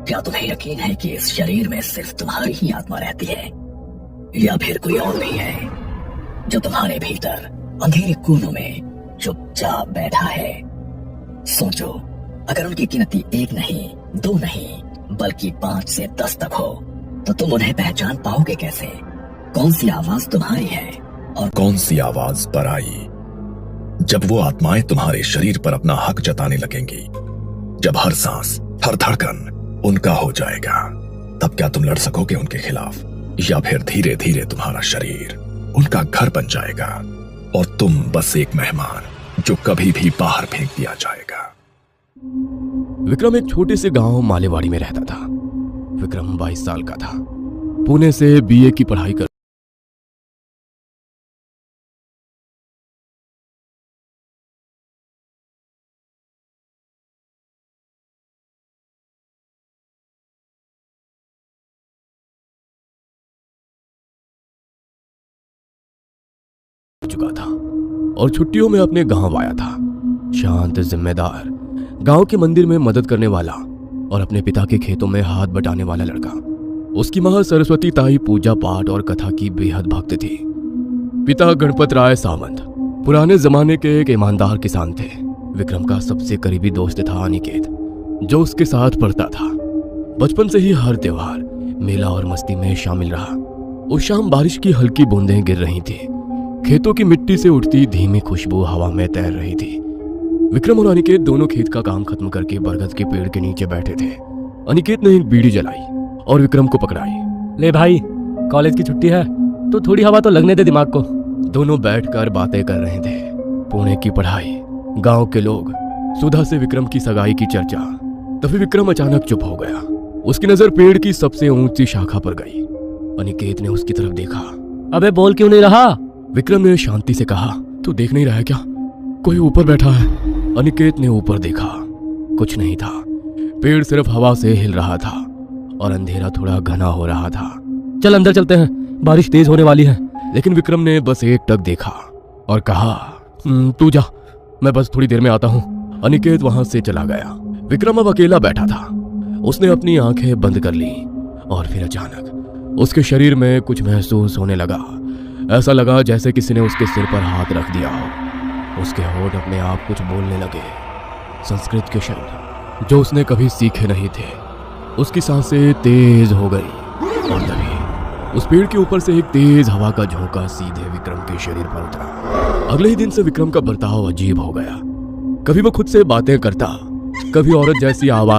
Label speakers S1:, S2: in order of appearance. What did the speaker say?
S1: क्या तुम्हें यकीन है कि इस शरीर में सिर्फ तुम्हारी ही आत्मा रहती है, या फिर कोई और भी है जो तुम्हारे भीतर अंधेरे कोनों में चुपचाप बैठा है? सोचो, अगर उनकी गिनती 1 नहीं, 2 नहीं, बल्कि 5 से 10 तक हो, तो तुम उन्हें पहचान पाओगे कैसे? कौन सी आवाज तुम्हारी है और
S2: कौन सी आवाज पराई? जब वो आत्माएं तुम्हारे शरीर पर अपना हक जताने लगेंगी, जब हर सांस, हर धड़कन उनका हो जाएगा, तब क्या तुम लड़ सकोगे उनके खिलाफ? या फिर धीरे धीरे तुम्हारा शरीर उनका घर बन जाएगा और तुम बस एक मेहमान जो कभी भी बाहर फेंक दिया जाएगा।
S3: विक्रम एक छोटे से गांव मालेवाड़ी में रहता था। विक्रम 22 साल का था। पुणे से बीए की पढ़ाई कर चुका था और छुट्टियों में अपने गांव आया था। शांत, जिम्मेदार, गांव के मंदिर में मदद करने वाला और अपने पिता के खेतों में हाथ बटाने वाला लड़का। उसकी मां सरस्वती ताई पूजा पाठ और कथा की बेहद भक्त थी। पिता गणपत राय सावंत पुराने जमाने के एक ईमानदार किसान थे। विक्रम का सबसे करीबी दोस्त था अनिकेत, जो उसके साथ पढ़ता था। बचपन से ही हर त्योहार, मेला और मस्ती में शामिल रहा। उस शाम बारिश की हल्की बूंदें गिर रही थी। खेतों की मिट्टी से उठती धीमी खुशबू हवा में तैर रही थी। विक्रम और अनिकेत दोनों खेत का काम खत्म करके बरगद के पेड़ के नीचे बैठे थे। अनिकेत ने एक बीड़ी जलाई और विक्रम को पकड़ाई।
S4: ले भाई, कॉलेज की छुट्टी है तो थोड़ी हवा तो लगने दे दिमाग को।
S3: दोनों बैठकर बातें कर रहे थे। पुणे की पढ़ाई, गांव के लोग, सुधा से विक्रम की सगाई की चर्चा। तभी विक्रम अचानक चुप हो गया। उसकी नजर पेड़ की सबसे ऊंची शाखा पर गई। अनिकेत ने उसकी तरफ देखा।
S4: अबे बोल क्यों नहीं रहा?
S3: विक्रम ने शांति से कहा, तू देख नहीं रहा है क्या? कोई ऊपर बैठा है। अनिकेत ने ऊपर देखा। कुछ नहीं था। पेड़ सिर्फ हवा से हिल रहा था और अंधेरा थोड़ा घना हो रहा था।
S4: चल अंदर चलते हैं, बारिश तेज होने वाली है।
S3: लेकिन विक्रम ने बस एक टक देखा और कहा, तू जा, मैं बस थोड़ी देर में आता हूँ। अनिकेत वहां से चला गया। विक्रम अब अकेला बैठा था। उसने अपनी आंखें बंद कर ली और फिर अचानक उसके शरीर में कुछ महसूस होने लगा। ऐसा लगा जैसे किसी ने उसके सिर पर हाथ रख दिया हो। उसके होंठ अपने आप कुछ बोलने लगे, संस्कृत के शब्द जो उसने कभी सीखे नहीं थे। उसकी सांसें तेज हो गई और तभी उस पेड़ के ऊपर से एक तेज हवा का झोंका सीधे विक्रम के शरीर पर उतरा। अगले ही दिन से विक्रम का बर्ताव अजीब हो गया। कभी वो खुद से बातें करता, कभी औरत जैसी आवाज